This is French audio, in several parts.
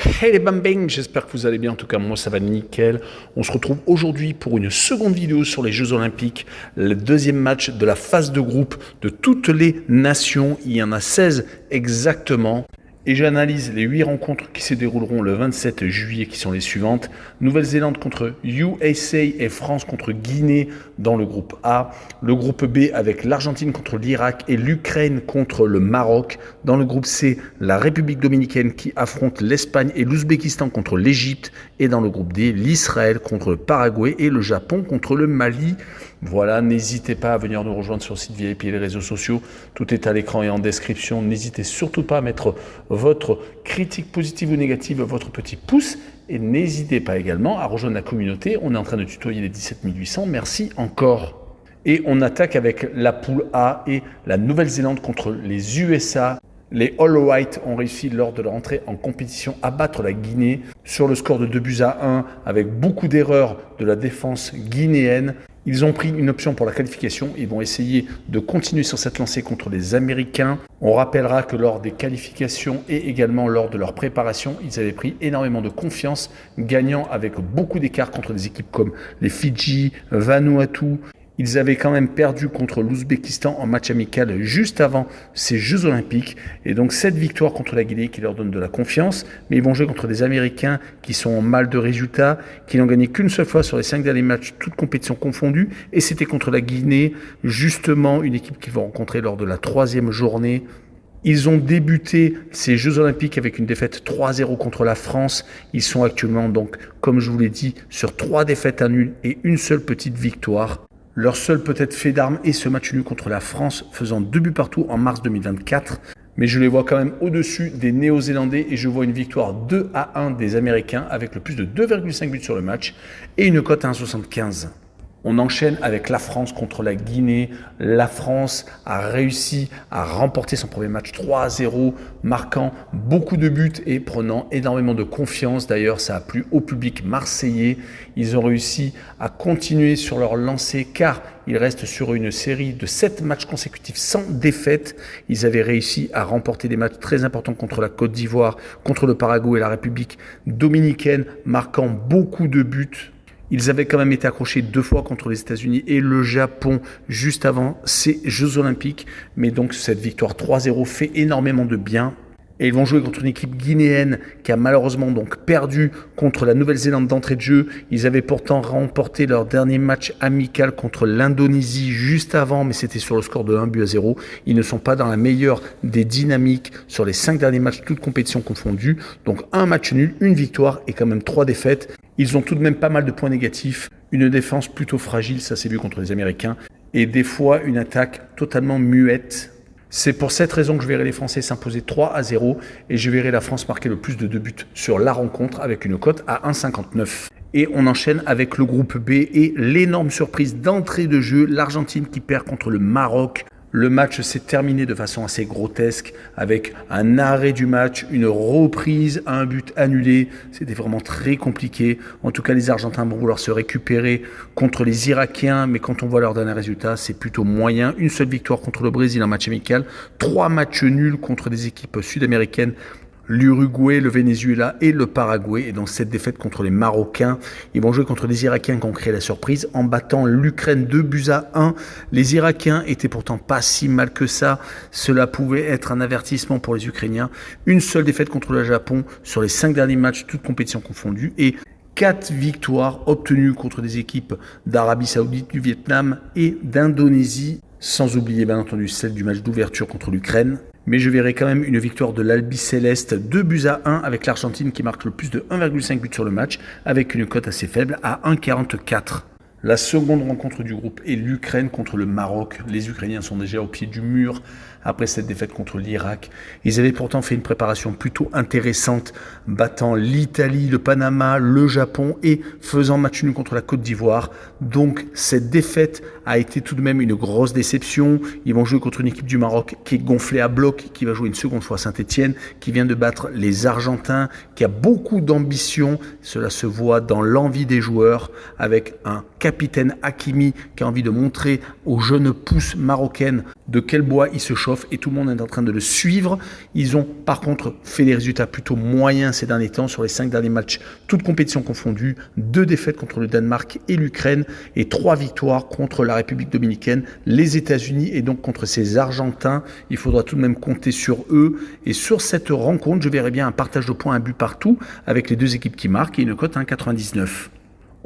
Hey les bambing, j'espère que vous allez bien, en tout cas moi ça va nickel. On se retrouve aujourd'hui pour une seconde vidéo sur les Jeux Olympiques, le deuxième match de la phase de groupe de toutes les nations, il y en a 16 exactement. Et j'analyse les 8 rencontres qui se dérouleront le 27 juillet qui sont les suivantes. Nouvelle-Zélande contre USA et France contre Guinée dans le groupe A. Le groupe B avec l'Argentine contre l'Irak et l'Ukraine contre le Maroc. Dans le groupe C, la République dominicaine qui affronte l'Espagne et l'Ouzbékistan contre l'Égypte. Et dans le groupe D, l'Israël contre le Paraguay et le Japon contre le Mali. Voilà, n'hésitez pas à venir nous rejoindre sur le site VIP et les réseaux sociaux. Tout est à l'écran et en description. N'hésitez surtout pas à mettre votre critique positive ou négative, votre petit pouce. Et n'hésitez pas également à rejoindre la communauté. On est en train de tutoyer les 17 800. Merci encore. Et on attaque avec la poule A et la Nouvelle-Zélande contre les USA. Les All White ont réussi lors de leur entrée en compétition à battre la Guinée sur le score de 2-1 avec beaucoup d'erreurs de la défense guinéenne. Ils ont pris une option pour la qualification. Ils vont essayer de continuer sur cette lancée contre les Américains. On rappellera que lors des qualifications et également lors de leur préparation, ils avaient pris énormément de confiance, gagnant avec beaucoup d'écart contre des équipes comme les Fidji, Vanuatu. Ils avaient quand même perdu contre l'Ouzbékistan en match amical juste avant ces Jeux Olympiques. Et donc cette victoire contre la Guinée qui leur donne de la confiance. Mais ils vont jouer contre des Américains qui sont en mal de résultats, qui n'ont gagné qu'une seule fois sur les 5 derniers matchs, toutes compétitions confondues. Et c'était contre la Guinée, justement une équipe qu'ils vont rencontrer lors de la 3e journée. Ils ont débuté ces Jeux Olympiques avec une défaite 3-0 contre la France. Ils sont actuellement donc, comme je vous l'ai dit, sur 3 défaites à nul et une seule petite victoire. Leur seul peut-être fait d'armes est ce match nul contre la France, faisant 2 buts partout en mars 2024. Mais je les vois quand même au-dessus des Néo-Zélandais et je vois une victoire 2-1 des Américains avec le plus de 2,5 buts sur le match et une cote à 1,75. On enchaîne avec la France contre la Guinée. La France a réussi à remporter son premier match 3-0, marquant beaucoup de buts et prenant énormément de confiance. D'ailleurs, ça a plu au public marseillais. Ils ont réussi à continuer sur leur lancée car ils restent sur une série de 7 matchs consécutifs sans défaite. Ils avaient réussi à remporter des matchs très importants contre la Côte d'Ivoire, contre le Paraguay et la République dominicaine, marquant beaucoup de buts. Ils avaient quand même été accrochés 2 fois contre les États-Unis et le Japon juste avant ces Jeux Olympiques. Mais donc cette victoire 3-0 fait énormément de bien. Et ils vont jouer contre une équipe guinéenne qui a malheureusement donc perdu contre la Nouvelle-Zélande d'entrée de jeu. Ils avaient pourtant remporté leur dernier match amical contre l'Indonésie juste avant, mais c'était sur le score de 1-0. Ils ne sont pas dans la meilleure des dynamiques sur les 5 derniers matchs, toutes compétitions confondues. Donc un match nul, une victoire et quand même 3 défaites. Ils ont tout de même pas mal de points négatifs, une défense plutôt fragile, ça s'est vu contre les Américains, et des fois une attaque totalement muette. C'est pour cette raison que je verrai les Français s'imposer 3-0 et je verrai la France marquer le plus de 2 buts sur la rencontre avec une cote à 1,59. Et on enchaîne avec le groupe B et l'énorme surprise d'entrée de jeu, l'Argentine qui perd contre le Maroc. Le match s'est terminé de façon assez grotesque avec un arrêt du match, une reprise, un but annulé. C'était vraiment très compliqué. En tout cas, les Argentins vont vouloir se récupérer contre les Irakiens, mais quand on voit leur dernier résultat, c'est plutôt moyen. Une seule victoire contre le Brésil en match amical, 3 matchs nuls contre des équipes sud-américaines, l'Uruguay, le Venezuela et le Paraguay. Et dans cette défaite contre les Marocains, ils vont jouer contre les Irakiens qui ont créé la surprise en battant l'Ukraine 2-1. Les Irakiens étaient pourtant pas si mal que ça. Cela pouvait être un avertissement pour les Ukrainiens. Une seule défaite contre le Japon sur les 5 derniers matchs, toutes compétitions confondues. Et 4 victoires obtenues contre des équipes d'Arabie Saoudite, du Vietnam et d'Indonésie. Sans oublier bien entendu celle du match d'ouverture contre l'Ukraine. Mais je verrai quand même une victoire de l'Albi Céleste 2-1 avec l'Argentine qui marque le plus de 1,5 buts sur le match avec une cote assez faible à 1,44. La seconde rencontre du groupe est l'Ukraine contre le Maroc. Les Ukrainiens sont déjà au pied du mur après cette défaite contre l'Irak. Ils avaient pourtant fait une préparation plutôt intéressante, battant l'Italie, le Panama, le Japon et faisant match nul contre la Côte d'Ivoire. Donc cette défaite a été tout de même une grosse déception. Ils vont jouer contre une équipe du Maroc qui est gonflée à bloc, qui va jouer une seconde fois à Saint-Etienne, qui vient de battre les Argentins, qui a beaucoup d'ambition. Cela se voit dans l'envie des joueurs avec un capitaine capitaine Hakimi qui a envie de montrer aux jeunes pousses marocaines de quel bois il se chauffe et tout le monde est en train de le suivre. Ils ont par contre fait des résultats plutôt moyens ces derniers temps sur les 5 derniers matchs, toutes compétitions confondues, 2 défaites contre le Danemark et l'Ukraine et 3 victoires contre la République dominicaine, les États-Unis et donc contre ces Argentins. Il faudra tout de même compter sur eux et sur cette rencontre, je verrai bien un partage de points, un but partout avec les 2 équipes qui marquent et une cote à 1,99.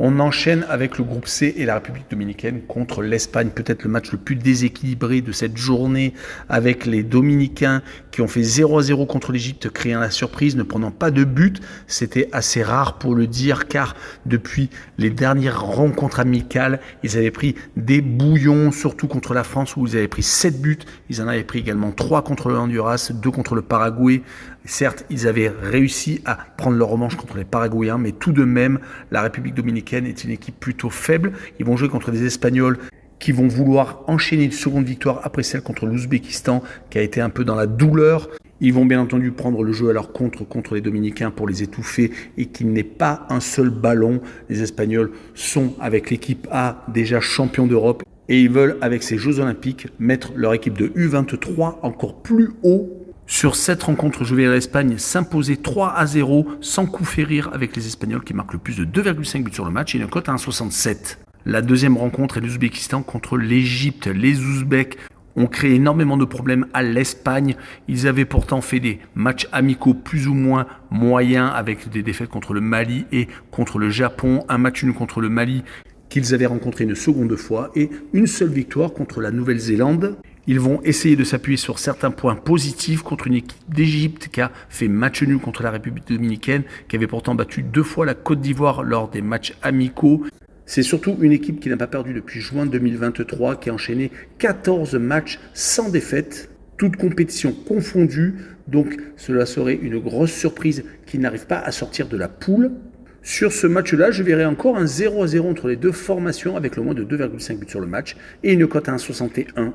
On enchaîne avec le groupe C et la République dominicaine contre l'Espagne, peut-être le match le plus déséquilibré de cette journée avec les Dominicains qui ont fait 0-0 contre l'Égypte, créant la surprise, ne prenant pas de but. C'était assez rare pour le dire car depuis les dernières rencontres amicales, ils avaient pris des bouillons, surtout contre la France où ils avaient pris 7 buts. Ils en avaient pris également 3 contre le Honduras, 2 contre le Paraguay. Certes, ils avaient réussi à prendre leur revanche contre les Paraguayens, mais tout de même, la République dominicaine est une équipe plutôt faible. Ils vont jouer contre des Espagnols qui vont vouloir enchaîner une seconde victoire après celle contre l'Ouzbékistan, qui a été un peu dans la douleur. Ils vont bien entendu prendre le jeu à leur contre les Dominicains pour les étouffer et qu'il n'ait pas un seul ballon. Les Espagnols sont, avec l'équipe A, déjà champions d'Europe et ils veulent, avec ces Jeux Olympiques, mettre leur équipe de U23 encore plus haut. Sur cette rencontre, je verrai l'Espagne s'imposer 3-0 sans coup férir avec les Espagnols qui marquent le plus de 2,5 buts sur le match et une cote à 1,67. La deuxième rencontre est l'Ouzbékistan contre l'Égypte. Les Ouzbeks ont créé énormément de problèmes à l'Espagne. Ils avaient pourtant fait des matchs amicaux plus ou moins moyens avec des défaites contre le Mali et contre le Japon. Un match nul contre le Mali qu'ils avaient rencontré une seconde fois et une seule victoire contre la Nouvelle-Zélande. Ils vont essayer de s'appuyer sur certains points positifs contre une équipe d'Égypte qui a fait match nul contre la République dominicaine, qui avait pourtant battu 2 fois la Côte d'Ivoire lors des matchs amicaux. C'est surtout une équipe qui n'a pas perdu depuis juin 2023, qui a enchaîné 14 matchs sans défaite, toutes compétitions confondues. Donc cela serait une grosse surprise qu'ils n'arrivent pas à sortir de la poule. Sur ce match-là, je verrai encore un 0-0 entre les 2 formations avec le moins de 2,5 buts sur le match et une cote à 1,61.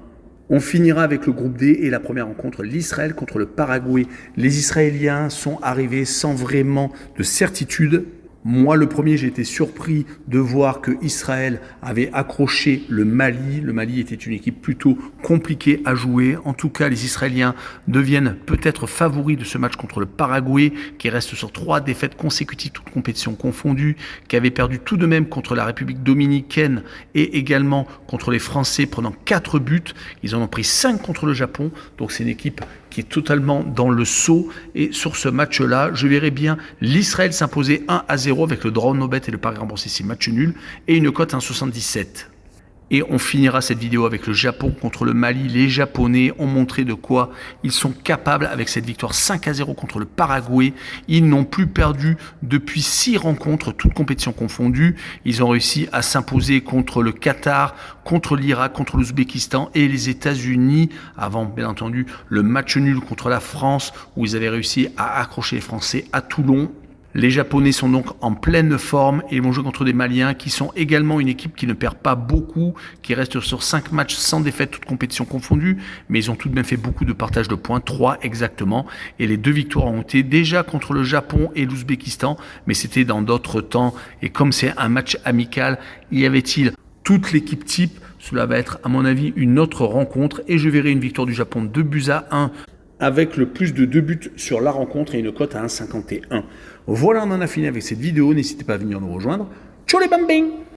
On finira avec le groupe D et la première rencontre, l'Israël contre le Paraguay. Les Israéliens sont arrivés sans vraiment de certitude. Moi, le premier, j'ai été surpris de voir que Israël avait accroché le Mali. Le Mali était une équipe plutôt compliquée à jouer. En tout cas, les Israéliens deviennent peut-être favoris de ce match contre le Paraguay, qui reste sur 3 défaites consécutives, toutes compétitions confondues, qui avait perdu tout de même contre la République dominicaine et également contre les Français, prenant 4 buts. Ils en ont pris 5 contre le Japon. Donc, c'est une équipe qui est totalement dans le saut. Et sur ce match-là, je verrai bien l'Israël s'imposer 1-0 avec le draw no bet et le pari remboursé si match nul et une cote à 1,77. Et on finira cette vidéo avec le Japon contre le Mali. Les Japonais ont montré de quoi ils sont capables avec cette victoire 5-0 contre le Paraguay. Ils n'ont plus perdu depuis 6 rencontres, toutes compétitions confondues. Ils ont réussi à s'imposer contre le Qatar, contre l'Irak, contre l'Ouzbékistan et les États-Unis, avant bien entendu le match nul contre la France où ils avaient réussi à accrocher les Français à Toulon. Les Japonais sont donc en pleine forme et ils vont jouer contre des Maliens qui sont également une équipe qui ne perd pas beaucoup, qui reste sur 5 matchs sans défaite, toutes compétitions confondues, mais ils ont tout de même fait beaucoup de partage de points, 3 exactement, et les 2 victoires ont été déjà contre le Japon et l'Ouzbékistan, mais c'était dans d'autres temps, et comme c'est un match amical, y avait-il toute l'équipe type? Cela va être à mon avis une autre rencontre, et je verrai une victoire du Japon 2-1, avec le plus de 2 buts sur la rencontre et une cote à 1,51. Voilà, on en a fini avec cette vidéo. N'hésitez pas à venir nous rejoindre. Ciao les bambins!